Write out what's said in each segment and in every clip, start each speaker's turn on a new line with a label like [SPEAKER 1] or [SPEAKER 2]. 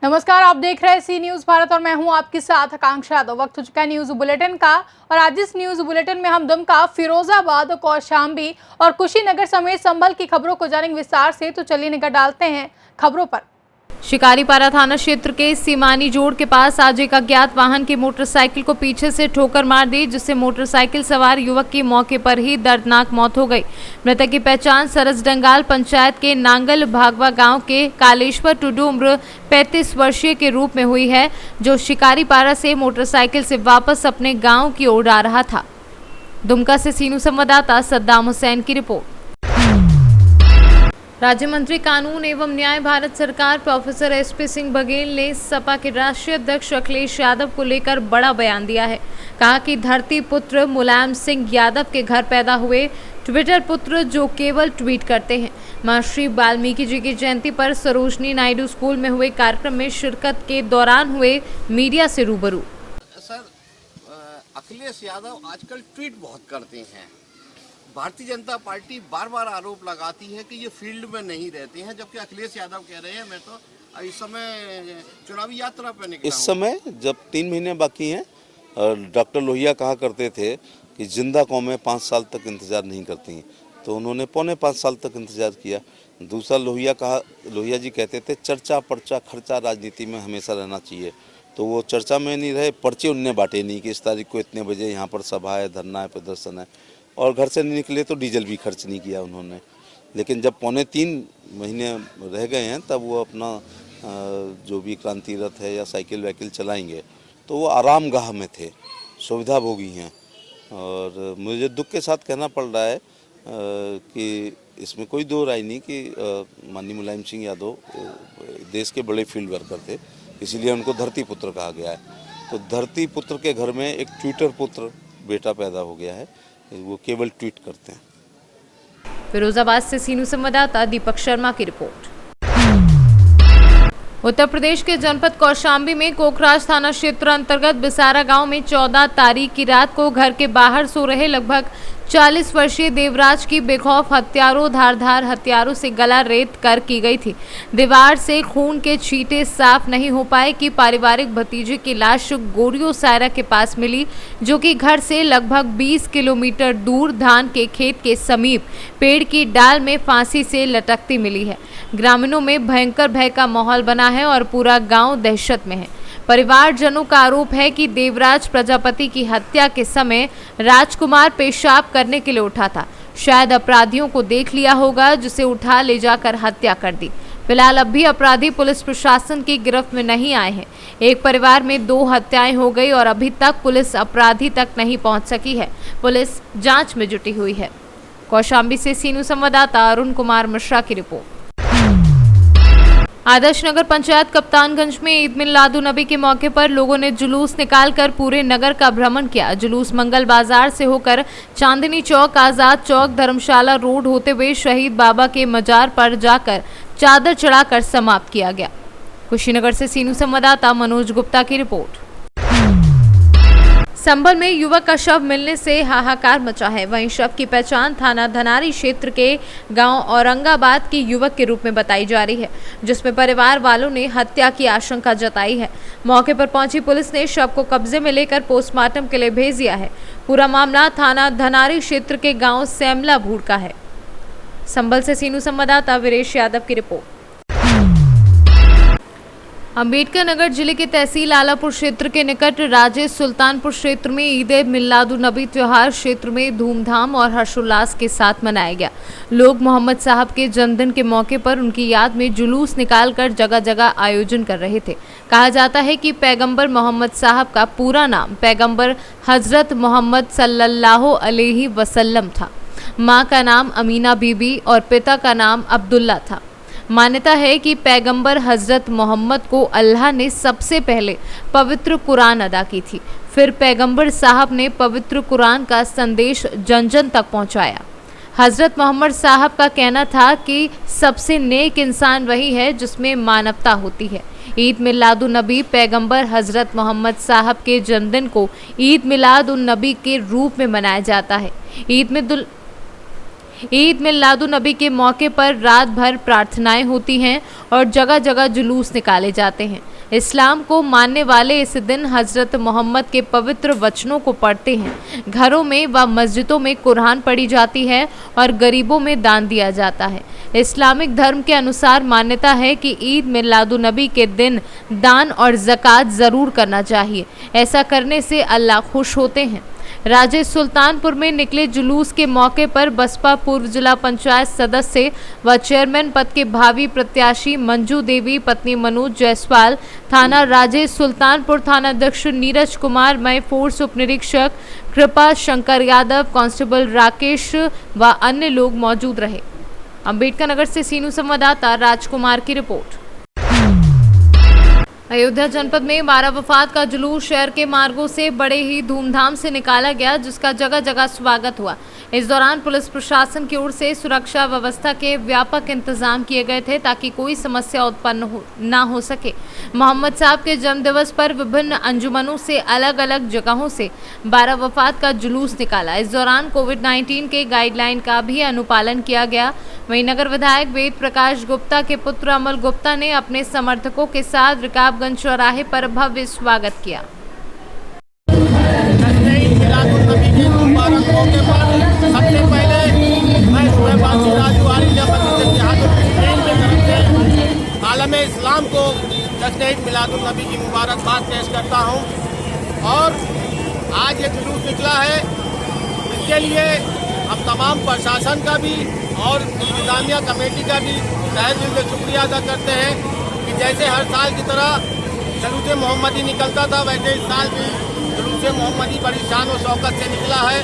[SPEAKER 1] नमस्कार, आप देख रहे हैं सी न्यूज भारत और मैं हूं आपके साथ आकांक्षा यादव। वक्त हो चुका है न्यूज बुलेटिन का और आज इस न्यूज बुलेटिन में हम दुमका, फिरोजाबाद, कौशाम्बी और कुशीनगर समेत संभल की खबरों को जानेंगे विस्तार से। तो चलिए निगाह डालते हैं खबरों पर। शिकारीपारा थाना क्षेत्र के सीमानी जोड़ के पास आज एक अज्ञात वाहन की मोटरसाइकिल को पीछे से ठोकर मार दी, जिससे मोटरसाइकिल सवार युवक की मौके पर ही दर्दनाक मौत हो गई। मृतक की पहचान सरस डंगाल पंचायत के नांगल भागवा गांव के कालेश्वर टुडू उम्र 35 वर्षीय के रूप में हुई है, जो शिकारीपारा से मोटरसाइकिल से वापस अपने गाँव की ओर आ रहा था। दुमका से सीनू संवाददाता सद्दाम हुसैन की रिपोर्ट। राज्य मंत्री कानून एवं न्याय भारत सरकार प्रोफेसर एसपी सिंह बघेल ने सपा के राष्ट्रीय अध्यक्ष अखिलेश यादव को लेकर बड़ा बयान दिया है। कहा कि धरती पुत्र मुलायम सिंह यादव के घर पैदा हुए ट्विटर पुत्र जो केवल ट्वीट करते हैं। महर्षि वाल्मीकि जी की जयंती पर सरोजनी नायडू स्कूल में हुए कार्यक्रम में शिरकत के दौरान हुए मीडिया से रूबरू।
[SPEAKER 2] सर, अखिलेश यादव आजकल ट्वीट बहुत करते हैं। भारतीय जनता पार्टी बार बार आरोप लगाती है कि ये फील्ड में नहीं रहते हैं, जबकि अखिलेश यादव कह रहे हैं मैं तो इस समय चुनावी यात्रा पर निकला हूं।
[SPEAKER 3] इस समय जब 3 महीने बाकी हैं, डॉक्टर लोहिया कहा करते थे कि जिंदा कौमें 5 साल तक इंतजार नहीं करती हैं, तो उन्होंने 5.25 साल तक इंतजार किया। दूसरा लोहिया जी कहते थे चर्चा पर्चा खर्चा राजनीति में हमेशा रहना चाहिए, तो वो चर्चा में नहीं रहे, पर्चे उनने बांटे नहीं कि इस तारीख को इतने बजे यहाँ पर सभा है, धरना है, प्रदर्शन है, और घर से नहीं निकले तो डीजल भी खर्च नहीं किया उन्होंने। लेकिन जब 3.25 महीने रह गए हैं तब वो अपना जो भी क्रांति रथ है या साइकिल वाइकिल चलाएंगे, तो वो आराम गाह में थे, सुविधा भोगी हैं। और मुझे दुख के साथ कहना पड़ रहा है कि इसमें कोई दो राय नहीं कि माननीय मुलायम सिंह यादव देश के बड़े फील्ड वर्कर थे, इसीलिए उनको धरती पुत्र कहा गया है। तो धरती पुत्र के घर में एक ट्विटर पुत्र बेटा पैदा हो गया है, वो केवल ट्वीट करते हैं।
[SPEAKER 1] फिरोजाबाद से सीनू संवाददाता दीपक शर्मा की रिपोर्ट। उत्तर प्रदेश के जनपद कौशाम्बी में कोकराज थाना क्षेत्र अंतर्गत बिसारा गांव में 14 तारीख की रात को घर के बाहर सो रहे लगभग 40 वर्षीय देवराज की बेखौफ धारदार हथियारों से गला रेत कर की गई थी। दीवार से खून के छींटे साफ नहीं हो पाए कि पारिवारिक भतीजे की लाश गोरियो सायरा के पास मिली, जो कि घर से लगभग 20 किलोमीटर दूर धान के खेत के समीप पेड़ की डाल में फांसी से लटकती मिली है। ग्रामीणों में भयंकर भय का माहौल बना है और पूरा गांव दहशत में है। परिवारजनों का आरोप है कि देवराज प्रजापति की हत्या के समय राजकुमार पेशाब करने के लिए उठा था। शायद अपराधियों को देख लिया होगा, जिसे उठा ले जाकर हत्या कर दी। फिलहाल अब भी अपराधी पुलिस प्रशासन की गिरफ्त में नहीं आए हैं। एक परिवार में 2 हत्याएं हो गई और अभी तक पुलिस अपराधी तक नहीं पहुंच सकी है। पुलिस जांच में जुटी हुई है। कौशाम्बी से सीनू संवाददाता अरुण कुमार मिश्रा की रिपोर्ट। आदर्श नगर पंचायत कप्तानगंज में ईद मिलादुन नबी के मौके पर लोगों ने जुलूस निकालकर पूरे नगर का भ्रमण किया। जुलूस मंगल बाजार से होकर चांदनी चौक, आजाद चौक, धर्मशाला रोड होते हुए शहीद बाबा के मजार पर जाकर चादर चढ़ाकर समाप्त किया गया। कुशीनगर से सीनू संवाददाता मनोज गुप्ता की रिपोर्ट। संभल में युवक का शव मिलने से हाहाकार मचा है। वहीं शव की पहचान थाना धनारी क्षेत्र के गांव औरंगाबाद के युवक के रूप में बताई जा रही है, जिसमें परिवार वालों ने हत्या की आशंका जताई है। मौके पर पहुंची पुलिस ने शव को कब्जे में लेकर पोस्टमार्टम के लिए भेज दिया है। पूरा मामला थाना धनारी क्षेत्र के गाँव सैमला भूड़ का है। संभल से सीनू संवाददाता वीरेश यादव की रिपोर्ट। अम्बेडकर नगर जिले के तहसील आलापुर क्षेत्र के निकट राजेश सुल्तानपुर क्षेत्र में ईद मिलादुन नबी त्योहार क्षेत्र में धूमधाम और हर्षोल्लास के साथ मनाया गया। लोग मोहम्मद साहब के जन्मदिन के मौके पर उनकी याद में जुलूस निकालकर जगह जगह आयोजन कर रहे थे। कहा जाता है कि पैगंबर मोहम्मद साहब का पूरा नाम पैगंबर हजरत मोहम्मद सल्लल्लाहु अलैहि वसल्लम था। माँ का नाम अमीना बीबी और पिता का नाम अब्दुल्ला था। मान्यता है कि पैगंबर हजरत मोहम्मद को अल्लाह ने सबसे पहले पवित्र कुरान अदा की थी। फिर पैगंबर साहब ने पवित्र कुरान का संदेश जन जन तक पहुंचाया। हजरत मोहम्मद साहब का कहना था कि सबसे नेक इंसान वही है जिसमें मानवता होती है। ईद मिलादुन नबी पैगंबर हजरत मोहम्मद साहब के जन्मदिन को ईद मिलादुन नबी के रूप में मनाया जाता है। ईद मिलादुन्नबी के मौके पर रात भर प्रार्थनाएं होती हैं और जगह जगह जुलूस निकाले जाते हैं। इस्लाम को मानने वाले इस दिन हजरत मोहम्मद के पवित्र वचनों को पढ़ते हैं। घरों में व मस्जिदों में कुरान पढ़ी जाती है और गरीबों में दान दिया जाता है। इस्लामिक धर्म के अनुसार मान्यता है कि ईद मिलादुन्नबी के दिन दान और ज़कात ज़रूर करना चाहिए। ऐसा करने से अल्लाह खुश होते हैं। राजे सुल्तानपुर में निकले जुलूस के मौके पर बसपा पूर्व जिला पंचायत सदस्य व चेयरमैन पद के भावी प्रत्याशी मंजू देवी, पत्नी मनोज जायसवाल, थाना राजे सुल्तानपुर थानाध्यक्ष नीरज कुमार, मय फोर्स उप निरीक्षक कृपा शंकर यादव, कांस्टेबल राकेश व अन्य लोग मौजूद रहे। अंबेडकर नगर से सीनू संवाददाता राजकुमार की रिपोर्ट। अयोध्या जनपद में 12 वफात का जुलूस शहर के मार्गों से बड़े ही धूमधाम से निकाला गया, जिसका जगह जगह स्वागत हुआ। इस दौरान पुलिस प्रशासन की ओर से सुरक्षा व्यवस्था के व्यापक इंतजाम किए गए थे ताकि कोई समस्या उत्पन्न ना हो सके। मोहम्मद साहब के जन्मदिवस पर विभिन्न अंजुमनों से अलग अलग जगहों से 12 वफात का जुलूस निकाला। इस दौरान कोविड-19 के गाइडलाइन का भी अनुपालन किया गया। वहीं नगर विधायक वेद प्रकाश गुप्ता के पुत्र अमल गुप्ता ने अपने समर्थकों के साथ रकाबगंज चौराहे पर भव्य स्वागत किया।
[SPEAKER 4] सबसे पहले मैं शोएबाजी राजवाड़ी आलम इस्लाम को जश्न ईद मिलादुन्नबी की मुबारकबाद पेश करता हूँ। और आज ये जुलूस निकला है, इसके लिए हम तमाम प्रशासन का भी और इंतजामिया कमेटी का भी तहे दिल से शुक्रिया अदा करते हैं कि जैसे हर साल की तरह जुलूस मोहम्मदी निकलता था, वैसे इस साल भी जुलूस मोहम्मदी बड़ी शान और शौकत से निकला है।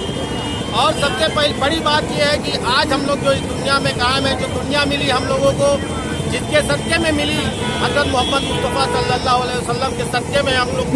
[SPEAKER 4] और सबसे बड़ी बात यह है कि आज हम लोग जो इस दुनिया में कायम है, जो दुनिया मिली हम लोगों को, जिसके सदक़े में मिली, हज़रत मोहम्मद मुस्तफ़ा सल्लल्लाहु अलैहि वसल्लम के सदक़े में हम लोग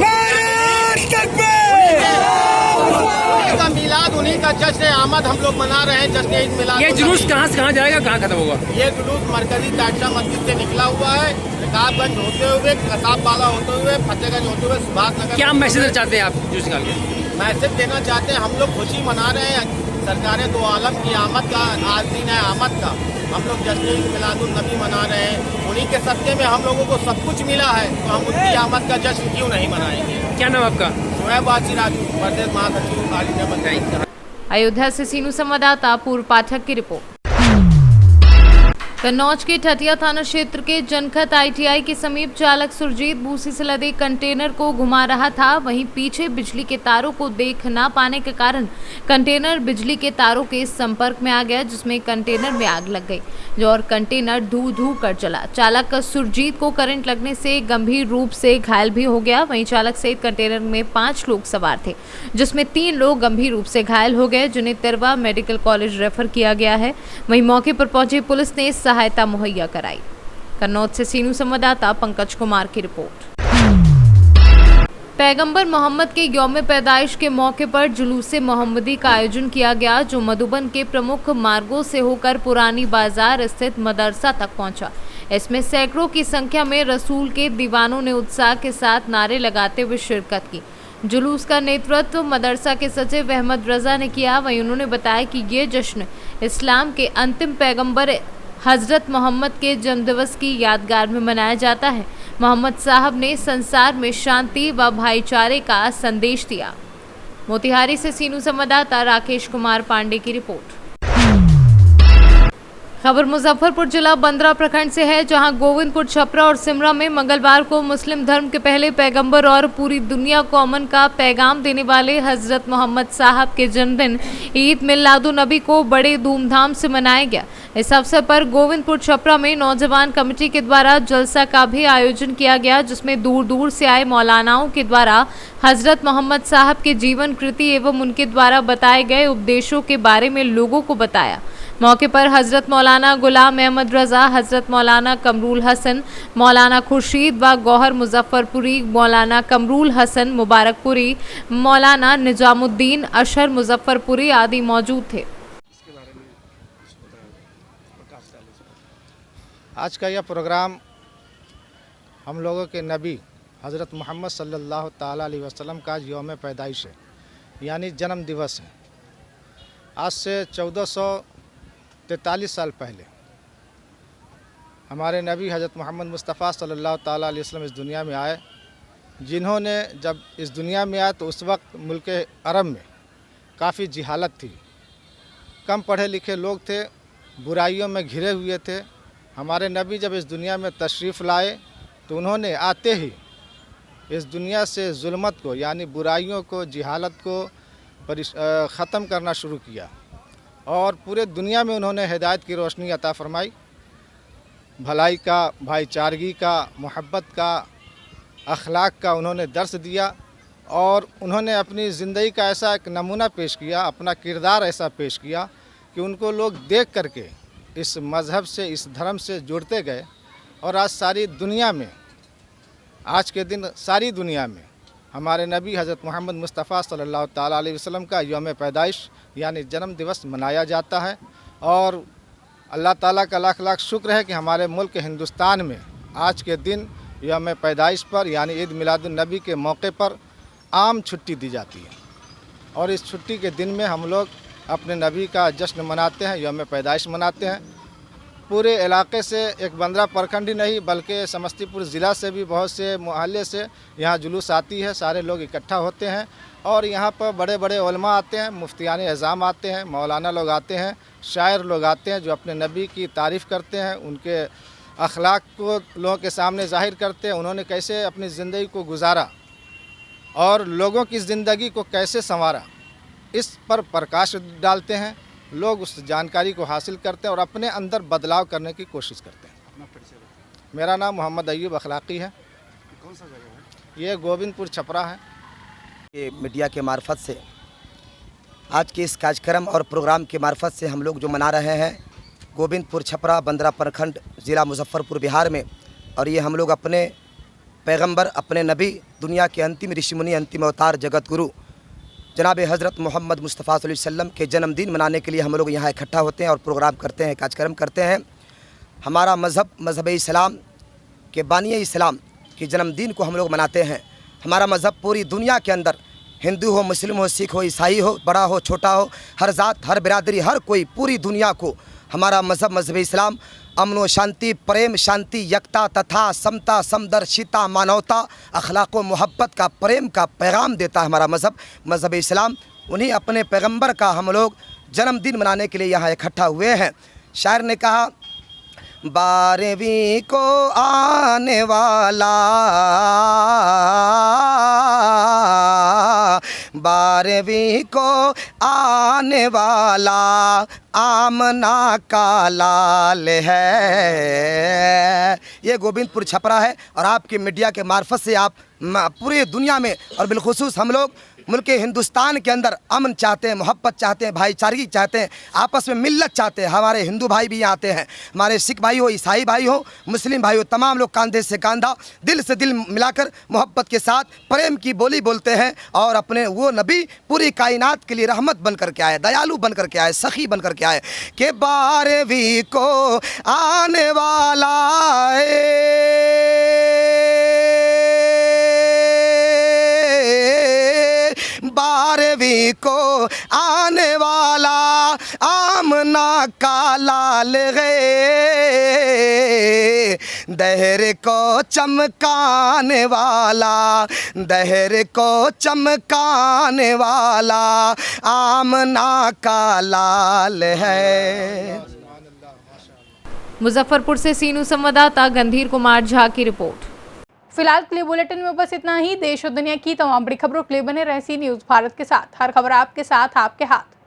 [SPEAKER 4] का मिलाद, उन्हीं का जश्न आमद हम लोग मना रहे हैं। जश्न ईद मिलाद।
[SPEAKER 5] ये जुलूस कहाँ से कहाँ जाएगा, कहाँ खत्म होगा?
[SPEAKER 4] ये जुलूस मरकजी ताशा मस्जिद से निकला हुआ है, रकाबगंज होते हुए, कसाब वाला होते हुए, फतेहगंज होते हुए, सुभाष नगर। क्या
[SPEAKER 5] मैसेज चाहते हैं आप जुलूस निकाल के?
[SPEAKER 4] मैसेज देना चाहते हैं, हम लोग खुशी मना रहे हैं सरकार दो आलम की आमद का, आज दिन है आमद का। हम लोग जश्न ईद मिलादुन्नबी मना रहे हैं, उन्हीं के सदक़े में हम लोगों को सब कुछ मिला है, तो हम उनकी आमद का जश्न क्यों नहीं मनाएंगे।
[SPEAKER 5] क्या नाम आपका?
[SPEAKER 4] शोएबाजी राजू, प्रदेश महासचिव आली।
[SPEAKER 1] अयोध्या से सीनू संवाददाता पूर्व पाठक की रिपोर्ट। कन्नौज के ठटिया थाना क्षेत्र के जनखत ITI के समीप चालक सुरजीत भूसी से लदे कंटेनर को घुमा रहा था। वहीं पीछे बिजली के तारों को देख ना पाने के कारण कंटेनर बिजली के तारों के संपर्क में आ गया, जिसमें कंटेनर में आग लग गई और कंटेनर धू धू कर चला। चालक सुरजीत को करंट लगने से गंभीर रूप से घायल भी हो गया। वहीं चालक सहित कंटेनर में 5 लोग सवार थे, जिसमें 3 लोग गंभीर रूप से घायल हो गए, जिन्हें तिरवा मेडिकल कॉलेज रेफर किया गया है। वहीं मौके पर पहुंची पुलिस ने सहायता मुहैया कराई। कन्नौज से सीनू संवाददाता पंकज कुमार की रिपोर्ट। पैगंबर मोहम्मद के यौम पैदाइश के मौके पर जुलूस मोहम्मदी का आयोजन किया गया, जो मधुबन के प्रमुख मार्गों से होकर पुरानी बाजार स्थित मदरसा तक पहुंचा। इसमें सैकड़ों की संख्या में रसूल के दीवानों ने उत्साह के साथ नारे लगाते हुए शिरकत की। जुलूस का नेतृत्व मदरसा के सचिव अहमद रजा ने किया। वहीं उन्होंने बताया कि ये जश्न इस्लाम के अंतिम पैगंबर हजरत मोहम्मद के जन्मदिवस की यादगार में मनाया जाता है। मोहम्मद साहब ने संसार में शांति व भाईचारे का संदेश दिया। मोतिहारी से सीनू संवाददाता राकेश कुमार पांडे की रिपोर्ट। खबर मुजफ्फरपुर जिला बंदरा प्रखंड से है, जहां गोविंदपुर, छपरा और सिमरा में मंगलवार को मुस्लिम धर्म के पहले पैगंबर और पूरी दुनिया को अमन का पैगाम देने वाले हजरत मोहम्मद साहब के जन्मदिन ईद मिलादुन्नबी को बड़े धूमधाम से मनाया गया। इस अवसर पर गोविंदपुर छपरा में नौजवान कमेटी के द्वारा जलसा का भी आयोजन किया गया, जिसमें दूर दूर से आए मौलानाओं के द्वारा हजरत मोहम्मद साहब के जीवन कृति एवं उनके द्वारा बताए गए उपदेशों के बारे में लोगों को बताया। मौके पर हजरत मौलाना गुलाम अहमद रजा, हजरत मौलाना कमरूल हसन, मौलाना खुर्शीद व गौहर मुजफ्फरपुरी, मौलाना कमरूल हसन मुबारकपुरी, मौलाना निजामुद्दीन अशर मुजफ्फरपुरी आदि मौजूद थे।
[SPEAKER 6] आज का यह प्रोग्राम हम लोगों के नबी हज़रत मोहम्मद सल्लल्लाहु ताला अलैहि वसल्लम का यौम पैदाइश है, यानी जन्म दिवस है। आज से 43 साल पहले हमारे नबी हज़रत मोहम्मद मुस्तफ़ा सल्लल्लाहु ताला अलैहि वसल्लम इस दुनिया में आए, जिन्होंने जब इस दुनिया में आए तो उस वक्त मुल्क अरब में काफ़ी जिहालत थी, कम पढ़े लिखे लोग थे, बुराइयों में घिरे हुए थे। हमारे नबी जब इस दुनिया में तशरीफ़ लाए तो उन्होंने आते ही इस दुनिया से जुल्मत को यानी बुराइयों को, जिहालत को ख़त्म करना शुरू किया और पूरे दुनिया में उन्होंने हिदायत की रोशनी अता फरमाई। भलाई का, भाईचारगी का, मोहब्बत का, अखलाक का उन्होंने दर्स दिया और उन्होंने अपनी ज़िंदगी का ऐसा एक नमूना पेश किया, अपना किरदार ऐसा पेश किया कि उनको लोग देख करके इस मज़हब से, इस धर्म से जुड़ते गए। और आज सारी दुनिया में, आज के दिन सारी दुनिया में हमारे नबी हज़रत मोहम्मद मुस्तफ़ा सल्लल्लाहु ताला अलैहि वसल्लम का यौम पैदाइश यानी जन्म दिवस मनाया जाता है। और अल्लाह ताला का लाख लाख शुक्र है कि हमारे मुल्क हिंदुस्तान में आज के दिन यौम पैदाइश पर यानी ईद मिलादुन नबी के मौके पर आम छुट्टी दी जाती है और इस छुट्टी के दिन में हम लोग अपने नबी का जश्न मनाते हैं, यौम पैदाइश मनाते हैं। पूरे इलाके से, एक बंदरा प्रखंड ही नहीं बल्कि समस्तीपुर ज़िला से भी बहुत से मोहल्ले से यहाँ जुलूस आती है, सारे लोग इकट्ठा होते हैं और यहाँ पर बड़े बड़े उलमा आते हैं, मुफ्तियान एज़ाम आते हैं, मौलाना लोग आते हैं, शायर लोग आते हैं जो अपने नबी की तारीफ़ करते हैं, उनके अखलाक को लोगों के सामने ज़ाहिर करते हैं, उन्होंने कैसे अपनी ज़िंदगी को गुजारा और लोगों की ज़िंदगी को कैसे संवारा, इस पर प्रकाश डालते हैं। लोग उस जानकारी को हासिल करते हैं और अपने अंदर बदलाव करने की कोशिश करते हैं। मेरा नाम मोहम्मद अय्यूब अखलाकी है। कौन सा जगह है? ये गोविंदपुर छपरा है।
[SPEAKER 7] ये मीडिया के मार्फत से आज के इस कार्यक्रम और प्रोग्राम के मार्फत से हम लोग जो मना रहे हैं गोविंदपुर छपरा बंदरा प्रखंड ज़िला मुजफ्फरपुर बिहार में, और ये हम लोग अपने पैगंबर, अपने नबी, दुनिया के अंतिम ऋषि मुनि, अंतिम अवतार, जगत गुरु जनाब हज़रत मोहम्मद मुस्तफ़ा सल्लल्लाहु अलैहि वसल्लम के जन्मदिन मनाने के लिए हम लोग यहाँ इकट्ठा होते हैं और प्रोग्राम करते हैं, कार्यक्रम करते हैं। हमारा मज़हब इस्लाम के बानी इस्लाम के जन्मदिन को हम लोग मनाते हैं। हमारा मज़हब पूरी दुनिया के अंदर, हिंदू हो, मुस्लिम हो, सिख हो, ईसाई हो, बड़ा हो, छोटा हो, हर ज़ात, हर बिरादरी, हर कोई, पूरी दुनिया को हमारा मज़हब इस्लाम अमन व शांति, प्रेम, शांति, एकता तथा समता, समदर्शिता, मानवता, अखलाक व मोहब्बत का, प्रेम का पैगाम देता है हमारा मज़हब इस्लाम। उन्हीं अपने पैगंबर का हम लोग जन्मदिन मनाने के लिए यहाँ इकट्ठा हुए हैं। शायर ने कहा, 12वीं को आने वाला, 12वीं को आने वाला आमना का लाल है। ये गोविंदपुर छपरा है और आपके मीडिया के मार्फत से आप पूरी दुनिया में और बिलखुसूस हम लोग मुल्क हिंदुस्तान के अंदर अमन चाहते हैं, मोहब्बत चाहते हैं, भाईचारगी चाहते हैं, आपस में मिल्लत चाहते हैं। हमारे हिंदू भाई भी यहाँ आते हैं, हमारे सिख भाई हो, ईसाई भाई हो, मुस्लिम भाई हो, तमाम लोग कंधे से कंधा, दिल से दिल मिलाकर मोहब्बत के साथ प्रेम की बोली बोलते हैं और अपने वो नबी पूरी कायनात के लिए रहमत बन करके आए, दयालु बन करके आए, सखी बन करके आए कि 12वीं को आने वाला है, 12वीं को आने वाला आमना का लाल है, दहर को चमकाने वाला, दहर को चमकाने वाला आमना का लाल है।
[SPEAKER 1] मुजफ्फरपुर से सीनू संवाददाता गंधीर कुमार झा की रिपोर्ट।
[SPEAKER 8] फिलहाल के लिए बुलेटिन में बस इतना ही। देश और दुनिया की तमाम बड़ी खबरों के लिए बने रहे सी न्यूज़ भारत के साथ। हर खबर आपके साथ, आपके हाथ।